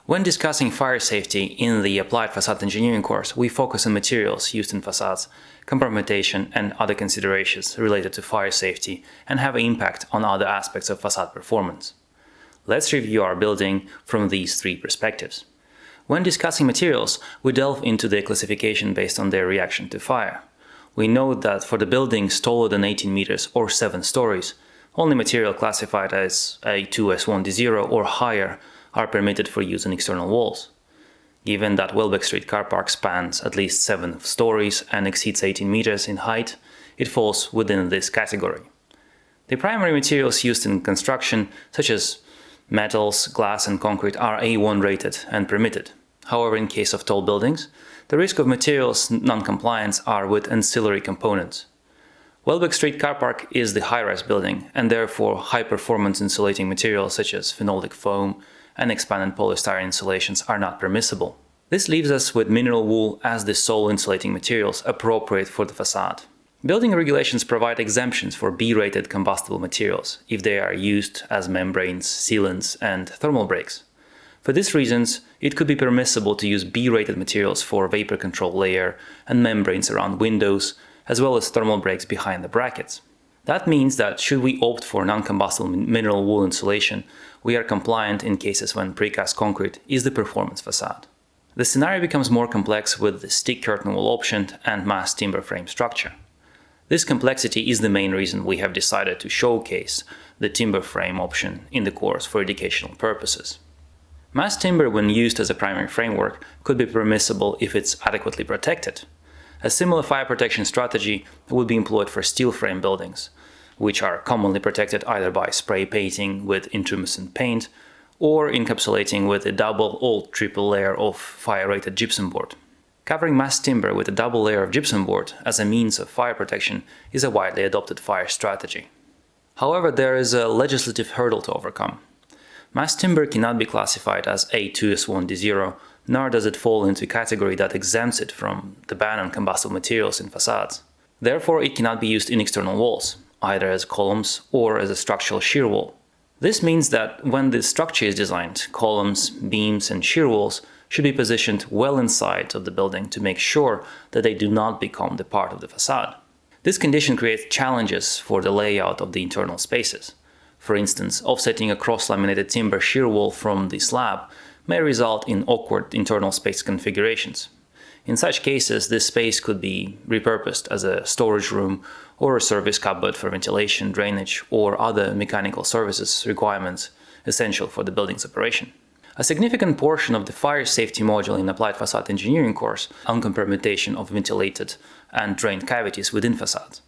When discussing fire safety in the Applied Facade Engineering course, we focus on materials used in facades, compartmentation and other considerations related to fire safety and have an impact on other aspects of facade performance. Let's review our building from these three perspectives. When discussing materials, we delve into their classification based on their reaction to fire. We note that for the buildings taller than 18 meters or 7 stories, only material classified as A2S1D0 or higher are permitted for use in external walls. Given that Welbeck Street car park spans at least 7 stories and exceeds 18 meters in height, it falls within this category. The primary materials used in construction, such as metals, glass and concrete, are A1 rated and permitted. However, in case of tall buildings, the risk of materials non-compliance are with ancillary components. Welbeck Street car park is the high-rise building, and therefore high-performance insulating materials such as phenolic foam and expanded polystyrene insulations are not permissible. This leaves us with mineral wool as the sole insulating materials appropriate for the facade. Building regulations provide exemptions for B-rated combustible materials if they are used as membranes, sealants, and thermal breaks. For these reasons, it could be permissible to use B-rated materials for vapor control layer and membranes around windows, as well as thermal breaks behind the brackets. That means that should we opt for non-combustible mineral wool insulation, we are compliant in cases when precast concrete is the performance facade. The scenario becomes more complex with the stick curtain wall option and mass timber frame structure. This complexity is the main reason we have decided to showcase the timber frame option in the course for educational purposes. Mass timber, when used as a primary framework, could be permissible if it's adequately protected. A similar fire protection strategy would be employed for steel frame buildings, which are commonly protected either by spray painting with intumescent paint or encapsulating with a double or triple layer of fire-rated gypsum board. Covering mass timber with a double layer of gypsum board as a means of fire protection is a widely adopted fire strategy. However, there is a legislative hurdle to overcome. Mass timber cannot be classified as A2S1D0, nor does it fall into a category that exempts it from the ban on combustible materials in facades. Therefore, it cannot be used in external walls, either as columns or as a structural shear wall. This means that when the structure is designed, columns, beams and shear walls should be positioned well inside of the building to make sure that they do not become the part of the facade. This condition creates challenges for the layout of the internal spaces. For instance, offsetting a cross-laminated timber shear wall from the slab may result in awkward internal space configurations. In such cases, this space could be repurposed as a storage room or a service cupboard for ventilation, drainage, or other mechanical services requirements essential for the building's operation. A significant portion of the fire safety module in Applied Facade Engineering course on compartmentation of ventilated and drained cavities within facades.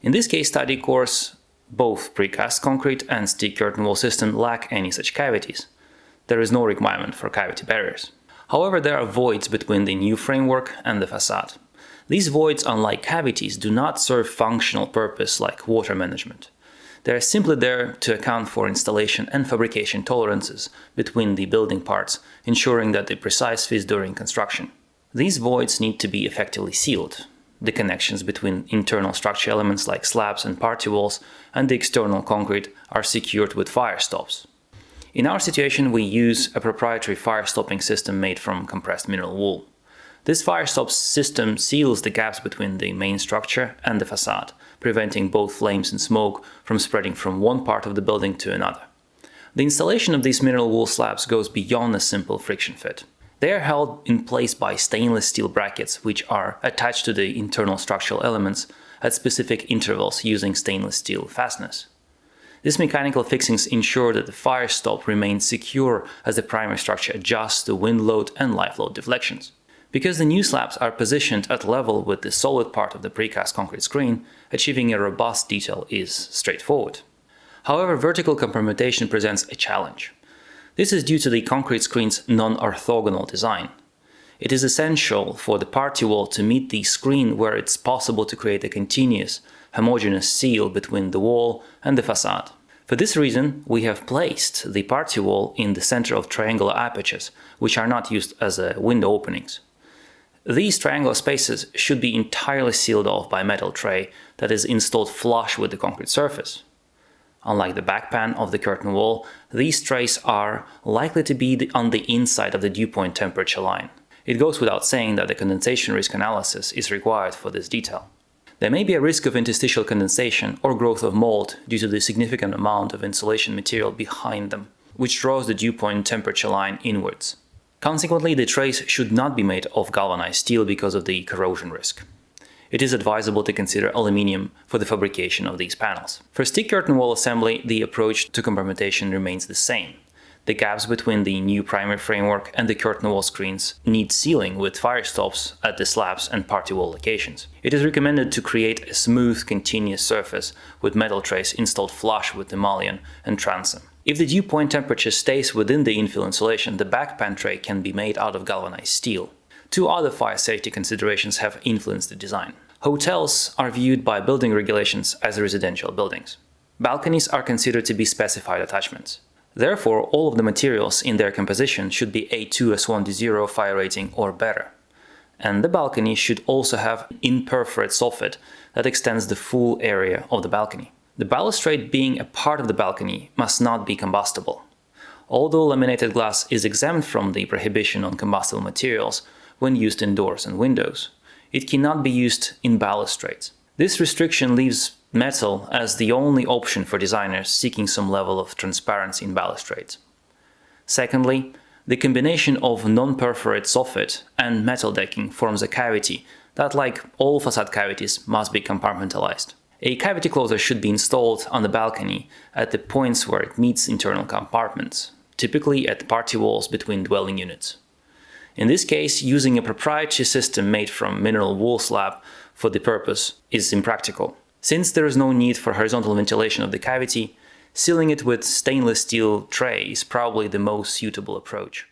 In this case study course, both precast concrete and stick curtain wall system lack any such cavities. There is no requirement for cavity barriers. However, there are voids between the new framework and the facade. These voids, unlike cavities, do not serve functional purpose like water management. They are simply there to account for installation and fabrication tolerances between the building parts, ensuring that the precise fits during construction. These voids need to be effectively sealed. The connections between internal structure elements like slabs and party walls and the external concrete are secured with fire stops. In our situation, we use a proprietary fire stopping system made from compressed mineral wool. This fire stop system seals the gaps between the main structure and the facade, preventing both flames and smoke from spreading from one part of the building to another. The installation of these mineral wool slabs goes beyond a simple friction fit. They are held in place by stainless steel brackets, which are attached to the internal structural elements at specific intervals using stainless steel fasteners. These mechanical fixings ensure that the fire stop remains secure as the primary structure adjusts to wind load and life load deflections. Because the new slabs are positioned at level with the solid part of the precast concrete screen, achieving a robust detail is straightforward. However, vertical compartmentation presents a challenge. This is due to the concrete screen's non-orthogonal design. It is essential for the party wall to meet the screen where it's possible to create a continuous, homogeneous seal between the wall and the facade. For this reason, we have placed the party wall in the center of triangular apertures, which are not used as window openings. These triangular spaces should be entirely sealed off by a metal tray that is installed flush with the concrete surface. Unlike the backpan of the curtain wall, these trays are likely to be on the inside of the dew point temperature line. It goes without saying that the condensation risk analysis is required for this detail. There may be a risk of interstitial condensation or growth of mold due to the significant amount of insulation material behind them, which draws the dew point temperature line inwards. Consequently, the trays should not be made of galvanized steel because of the corrosion risk. It is advisable to consider aluminium for the fabrication of these panels. For stick curtain wall assembly, the approach to compartmentation remains the same. The gaps between the new primary framework and the curtain wall screens need sealing with fire stops at the slabs and party wall locations. It is recommended to create a smooth, continuous surface with metal trays installed flush with the mullion and transom. If the dew point temperature stays within the infill insulation, the backpan tray can be made out of galvanized steel. Two other fire safety considerations have influenced the design. Hotels are viewed by building regulations as residential buildings. Balconies are considered to be specified attachments. Therefore, all of the materials in their composition should be A2S1D0 fire rating or better. And the balcony should also have imperforate soffit that extends the full area of the balcony. The balustrade being a part of the balcony must not be combustible. Although laminated glass is exempt from the prohibition on combustible materials when used in doors and windows, it cannot be used in balustrades. This restriction leaves metal as the only option for designers seeking some level of transparency in balustrades. Secondly, the combination of non-perforate soffit and metal decking forms a cavity that, like all facade cavities, must be compartmentalized. A cavity closer should be installed on the balcony at the points where it meets internal compartments, typically at party walls between dwelling units. In this case, using a proprietary system made from mineral wool slab for the purpose is impractical. Since there is no need for horizontal ventilation of the cavity, sealing it with stainless steel tray is probably the most suitable approach.